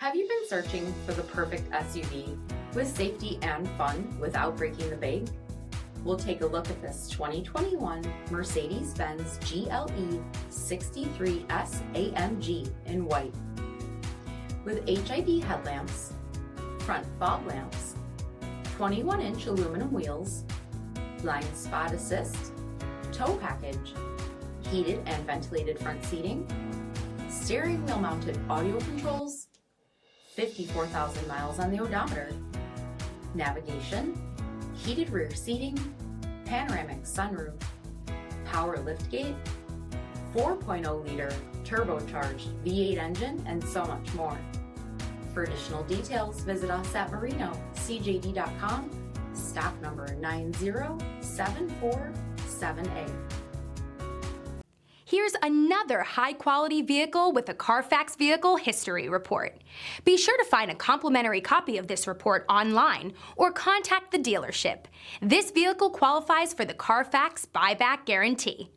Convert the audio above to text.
Have you been searching for the perfect SUV with safety and fun without breaking the bank? We'll take a look at this 2021 Mercedes-Benz GLE 63 S AMG in white. With HID headlamps, front fog lamps, 21-inch aluminum wheels, blind spot assist, tow package, heated and ventilated front seating, steering wheel mounted audio controls, 54,000 miles on the odometer, navigation, heated rear seating, panoramic sunroof, power liftgate, 4.0-liter turbocharged V8 engine, and so much more. For additional details, visit us at Marino, cjd.com, stock number 90747A. Here's another high-quality vehicle with a CARFAX Vehicle History Report. Be sure to find a complimentary copy of this report online or contact the dealership. This vehicle qualifies for the CARFAX Buyback Guarantee.